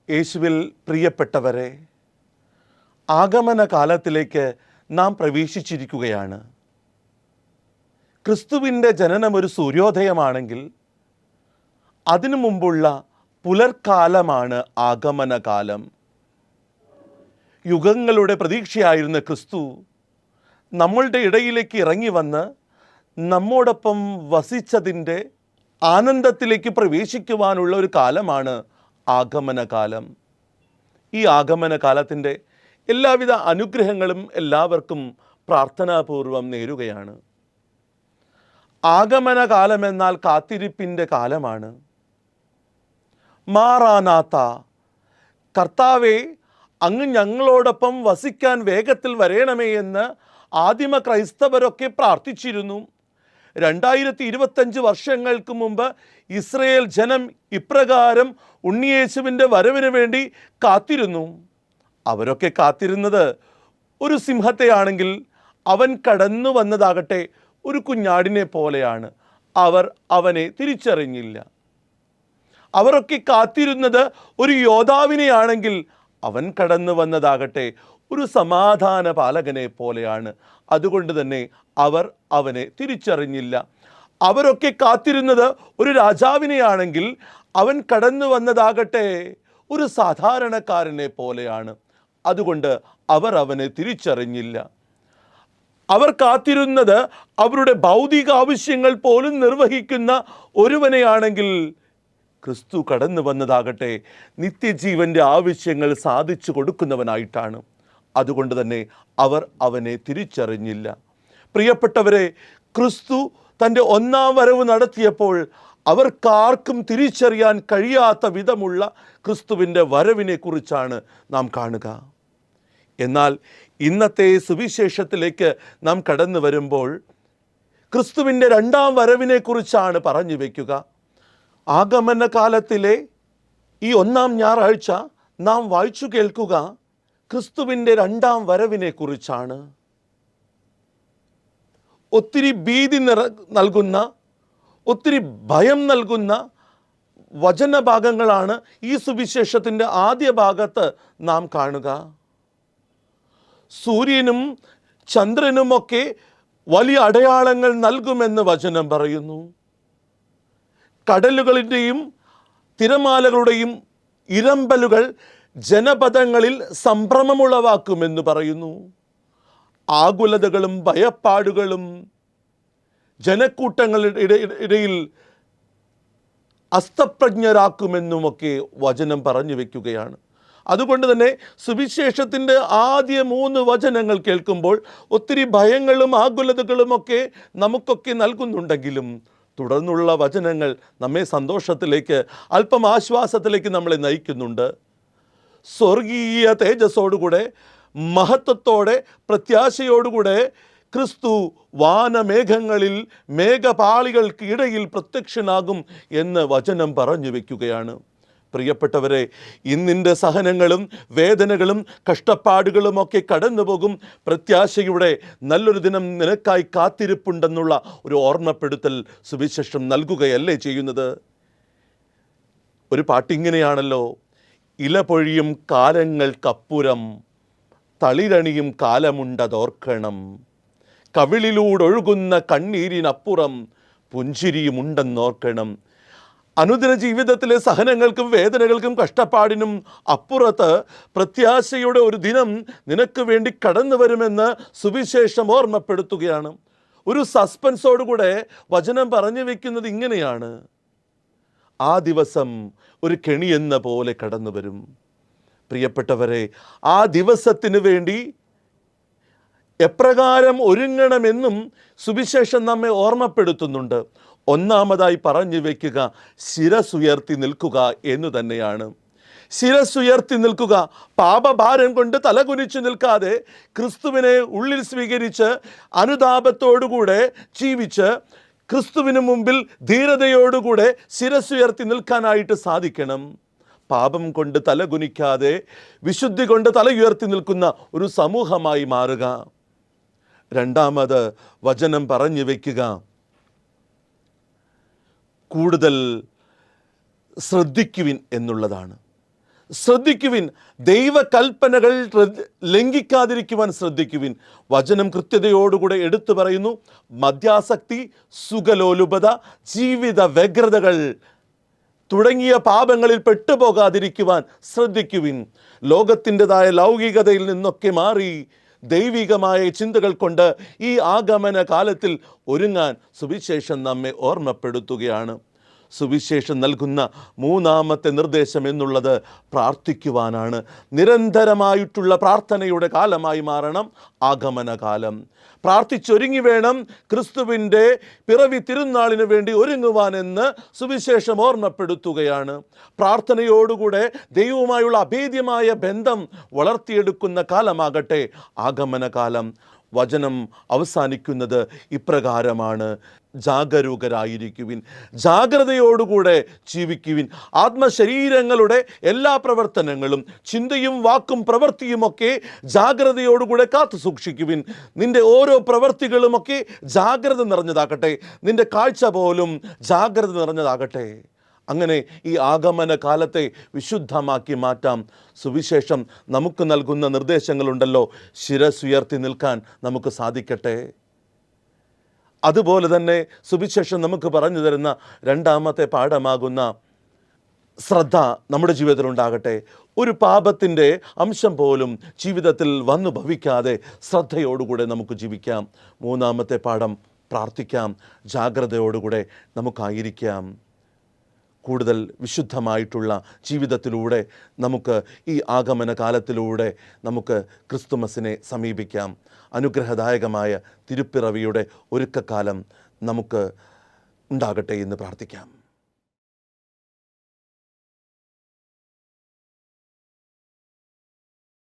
യേശുവിൽ പ്രിയപ്പെട്ടവരെ, ആഗമന കാലത്തിലേക്ക് നാം പ്രവേശിച്ചിരിക്കുകയാണ്. ക്രിസ്തുവിൻ്റെ ജനനം ഒരു സൂര്യോദയമാണെങ്കിൽ അതിനു മുമ്പുള്ള പുലർക്കാലമാണ് ആഗമനകാലം. യുഗങ്ങളുടെ പ്രതീക്ഷയായിരുന്ന ക്രിസ്തു നമ്മളുടെ ഇടയിലേക്ക് ഇറങ്ങി വന്ന് നമ്മോടൊപ്പം വസിച്ചതിൻ്റെ ആനന്ദത്തിലേക്ക് പ്രവേശിക്കുവാനുള്ള ഒരു കാലമാണ് ആഗമനകാലം. ഈ ആഗമനകാലത്തിൻ്റെ എല്ലാവിധ അനുഗ്രഹങ്ങളും എല്ലാവർക്കും പ്രാർത്ഥനാപൂർവം നേരുകയാണ്. ആഗമനകാലമെന്നാൽ കാത്തിരിപ്പിൻ്റെ കാലമാണ്. മാറാനാത്ത, കർത്താവേ അങ്ങ് ഞങ്ങളോടൊപ്പം വസിക്കാൻ വേഗത്തിൽ വരേണമേ എന്ന് ആദിമ ക്രൈസ്തവരൊക്കെ പ്രാർത്ഥിച്ചിരുന്നു. 2025 വർഷങ്ങൾക്ക് മുമ്പ് ഇസ്രയേൽ ജനം ഇപ്രകാരം ഉണ്ണിയേശുവിൻ്റെ വരവിന് വേണ്ടി കാത്തിരുന്നു. അവരൊക്കെ കാത്തിരുന്നത് ഒരു സിംഹത്തെയാണെങ്കിൽ അവൻ കടന്നു വന്നതാകട്ടെ ഒരു കുഞ്ഞാടിനെ പോലെയാണ്. അവർ അവനെ തിരിച്ചറിഞ്ഞില്ല. അവരൊക്കെ കാത്തിരുന്നത് ഒരു യോദ്ധാവിനെയാണെങ്കിൽ അവൻ കടന്നു വന്നതാകട്ടെ ഒരു സമാധാന പാലകനെ പോലെയാണ്. അതുകൊണ്ട് തന്നെ അവർ അവനെ തിരിച്ചറിഞ്ഞില്ല. അവരൊക്കെ കാത്തിരുന്നത് ഒരു രാജാവിനെയാണെങ്കിൽ അവൻ കടന്നു വന്നതാകട്ടെ ഒരു സാധാരണക്കാരനെ പോലെയാണ്. അതുകൊണ്ട് അവർ അവനെ തിരിച്ചറിഞ്ഞില്ല. അവർ കാത്തിരുന്നത് അവരുടെ ഭൗതിക ആവശ്യങ്ങൾ പോലും നിർവഹിക്കുന്ന ഒരുവനെയാണെങ്കിൽ ക്രിസ്തു കടന്നു വന്നതാകട്ടെ നിത്യജീവൻ്റെ ആവശ്യങ്ങൾ സാധിച്ചു കൊടുക്കുന്നവനായിട്ടാണ്. അതുകൊണ്ട് തന്നെ അവർ അവനെ തിരിച്ചറിഞ്ഞില്ല. പ്രിയപ്പെട്ടവരെ, ക്രിസ്തു തൻ്റെ ഒന്നാം വരവ് നടത്തിയപ്പോൾ അവർക്കാർക്കും തിരിച്ചറിയാൻ കഴിയാത്ത വിധമുള്ള ക്രിസ്തുവിൻ്റെ വരവിനെ കുറിച്ചാണ് നാം കാണുക. എന്നാൽ ഇന്നത്തെ സുവിശേഷത്തിലേക്ക് നാം കടന്നു വരുമ്പോൾ ക്രിസ്തുവിൻ്റെ രണ്ടാം വരവിനെ കുറിച്ചാണ് പറഞ്ഞു വയ്ക്കുക. ആഗമന കാലത്തിലെ ഈ ഒന്നാം ഞായറാഴ്ച നാം വായിച്ചു കേൾക്കുക ക്രിസ്തുവിൻ്റെ രണ്ടാം വരവിനെ കുറിച്ചാണ്. ഒത്തിരി ഭീതി നൽകുന്ന, ഒത്തിരി ഭയം നൽകുന്ന വചനഭാഗങ്ങളാണ് ഈ സുവിശേഷത്തിൻ്റെ ആദ്യ ഭാഗത്ത് നാം കാണുക. സൂര്യനും ചന്ദ്രനുമൊക്കെ വലിയ അടയാളങ്ങൾ നൽകുമെന്ന് വചനം പറയുന്നു. കടലുകളുടെയും തിരമാലകളുടെയും ഇരമ്പലുകൾ ജനപദങ്ങളിൽ സംഭ്രമമുളവാക്കുമെന്ന് പറയുന്നു. ആകുലതകളും ഭയപ്പാടുകളും ജനക്കൂട്ടങ്ങളുടെ ഇടയിൽ അസ്തപ്രജ്ഞരാക്കുമെന്നുമൊക്കെ വചനം പറഞ്ഞു വയ്ക്കുകയാണ്. അതുകൊണ്ട് തന്നെ സുവിശേഷത്തിൻ്റെ ആദ്യ 3 വചനങ്ങൾ കേൾക്കുമ്പോൾ ഒത്തിരി ഭയങ്ങളും ആകുലതകളുമൊക്കെ നമുക്കൊക്കെ നൽകുന്നുണ്ടെങ്കിലും തുടർന്നുള്ള വചനങ്ങൾ നമ്മെ സന്തോഷത്തിലേക്ക്, അല്പം ആശ്വാസത്തിലേക്ക് നമ്മളെ നയിക്കുന്നുണ്ട്. സ്വർഗീയ തേജസ്സോടുകൂടെ, മഹത്വത്തോടെ, പ്രത്യാശയോടുകൂടെ ക്രിസ്തു വാനമേഘങ്ങളിൽ മേഘപാളികൾക്ക് ഇടയിൽ പ്രത്യക്ഷനാകും എന്ന് വചനം പറഞ്ഞു വയ്ക്കുകയാണ്. പ്രിയപ്പെട്ടവരെ, ഇന്നിൻ്റെ സഹനങ്ങളും വേദനകളും കഷ്ടപ്പാടുകളുമൊക്കെ കടന്നു പോകും. പ്രത്യാശയുടെ നല്ലൊരു ദിനം നിനക്കായി കാത്തിരിപ്പുണ്ടെന്നുള്ള ഒരു ഓർമ്മപ്പെടുത്തൽ സുവിശേഷം നൽകുകയല്ലേ ചെയ്യുന്നത്. ഒരു പാട്ടിങ്ങനെയാണല്ലോ: ഇല പൊഴിയും കാലങ്ങൾക്കപ്പുറം തളിരണിയും കാലമുണ്ടതോർക്കണം, കവിളിലൂടൊഴുകുന്ന കണ്ണീരിനപ്പുറം പുഞ്ചിരിയുമുണ്ടെന്നോർക്കണം. അനുദിന ജീവിതത്തിലെ സഹനങ്ങൾക്കും വേദനകൾക്കും കഷ്ടപ്പാടിനും അപ്പുറത്ത് പ്രത്യാശയുടെ ഒരു ദിനം നിനക്ക് വേണ്ടി കടന്നു വരുമെന്ന് സുവിശേഷം ഓർമ്മപ്പെടുത്തുകയാണ്. ഒരു സസ്പെൻസോടുകൂടെ വചനം പറഞ്ഞു വയ്ക്കുന്നത് ഇങ്ങനെയാണ്: ആ ദിവസം ഒരു കെണിയെന്ന പോലെ കടന്നു വരും. പ്രിയപ്പെട്ടവരെ, ആ ദിവസത്തിന് വേണ്ടി എപ്രകാരം ഒരുങ്ങണമെന്നും സുവിശേഷം നമ്മെ ഓർമ്മപ്പെടുത്തുന്നുണ്ട്. ഒന്നാമതായി പറഞ്ഞു വയ്ക്കുക ശിരസുയർത്തി നിൽക്കുക എന്ന് തന്നെയാണ്. ശിരസുയർത്തി നിൽക്കുക, പാപഭാരം കൊണ്ട് തലകുനിച്ചു നിൽക്കാതെ ക്രിസ്തുവിനെ ഉള്ളിൽ സ്വീകരിച്ച് അനുതാപത്തോടുകൂടെ ജീവിച്ച് ക്രിസ്തുവിന് മുമ്പിൽ ധീരതയോടുകൂടെ ശിരസുയർത്തി നിൽക്കാനായിട്ട് സാധിക്കണം. പാപം കൊണ്ട് തലകുനിക്കാതെ വിശുദ്ധി കൊണ്ട് തലയുയർത്തി നിൽക്കുന്ന ഒരു സമൂഹമായി മാറുക. രണ്ടാമത് വചനം പറഞ്ഞു വയ്ക്കുക കൂടുതൽ ശ്രദ്ധിക്കുവിൻ എന്നുള്ളതാണ്. ശ്രദ്ധിക്കുവിൻ, ദൈവകൽപ്പനകൾ ലംഘിക്കാതിരിക്കുവാൻ ശ്രദ്ധിക്കുവിൻ. വചനം കൃത്യതയോടുകൂടെ എടുത്തു പറയുന്നു, മദ്യാസക്തി, സുഖലോലുപത, ജീവിത വ്യഗ്രതകൾ തുടങ്ങിയ പാപങ്ങളിൽ പെട്ടുപോകാതിരിക്കുവാൻ ശ്രദ്ധിക്കുവിൻ. ലോകത്തിൻ്റെതായ ലൗകികതയിൽ നിന്നൊക്കെ മാറി ദൈവികമായ ചിന്തകൾ കൊണ്ട് ഈ ആഗമന കാലത്തിൽ ഒരുങ്ങാൻ സുവിശേഷം നമ്മെ ഓർമ്മപ്പെടുത്തുകയാണ്. സുവിശേഷം നൽകുന്ന മൂന്നാമത്തെ നിർദ്ദേശം എന്നുള്ളത് പ്രാർത്ഥിക്കുവാനാണ്. നിരന്തരമായിട്ടുള്ള പ്രാർത്ഥനയുടെ കാലമായി മാറണം ആഗമനകാലം. പ്രാർത്ഥിച്ചൊരുങ്ങി വേണം ക്രിസ്തുവിൻ്റെ പിറവി തിരുനാളിന് വേണ്ടി ഒരുങ്ങുവാനെന്ന് സുവിശേഷം ഓർമ്മപ്പെടുത്തുകയാണ്. പ്രാർത്ഥനയോടുകൂടെ ദൈവവുമായുള്ള അഭേദ്യമായ ബന്ധം വളർത്തിയെടുക്കുന്ന കാലമാകട്ടെ ആഗമനകാലം. വചനം അവസാനിക്കുന്നത് ഇപ്രകാരമാണ്: ജാഗരൂകരായിരിക്കുവിൻ, ജാഗ്രതയോടുകൂടെ ജീവിക്കുവിൻ. ആത്മശരീരങ്ങളുടെ എല്ലാ പ്രവർത്തനങ്ങളും ചിന്തയും വാക്കും പ്രവൃത്തിയുമൊക്കെ ജാഗ്രതയോടുകൂടെ കാത്തു സൂക്ഷിക്കുവിൻ. നിന്റെ ഓരോ പ്രവൃത്തികളുമൊക്കെ ജാഗ്രത നിറഞ്ഞതാകട്ടെ, നിന്റെ കാഴ്ച പോലും ജാഗ്രത നിറഞ്ഞതാകട്ടെ. അങ്ങനെ ഈ ആഗമന കാലത്തെ വിശുദ്ധമാക്കി മാറ്റാം. സുവിശേഷം നമുക്ക് നൽകുന്ന നിർദ്ദേശങ്ങളുണ്ടല്ലോ, ശിരസുയർത്തി നിൽക്കാൻ നമുക്ക് സാധിക്കട്ടെ. അതുപോലെ തന്നെ സുവിശേഷം നമുക്ക് പറഞ്ഞു തരുന്ന രണ്ടാമത്തെ പാഠമാകുന്ന ശ്രദ്ധ നമ്മുടെ ജീവിതത്തിലുണ്ടാകട്ടെ. ഒരു പാപത്തിൻ്റെ അംശം പോലും ജീവിതത്തിൽ വന്നു ഭവിക്കാതെ ശ്രദ്ധയോടുകൂടെ നമുക്ക് ജീവിക്കാം. മൂന്നാമത്തെ പാഠം, പ്രാർത്ഥിക്കാം, ജാഗ്രതയോടുകൂടെ നമുക്കായിരിക്കാം. കൂടുതൽ വിശുദ്ധമായിട്ടുള്ള ജീവിതത്തിലൂടെ നമുക്ക് ഈ ആഗമന കാലത്തിലൂടെ നമുക്ക് ക്രിസ്തുമസിനെ സമീപിക്കാം. അനുഗ്രഹദായകമായ തിരുപ്പിറവിയുടെ ഒരുക്കക്കാലം നമുക്ക് ഉണ്ടാകട്ടെ എന്ന് പ്രാർത്ഥിക്കാം.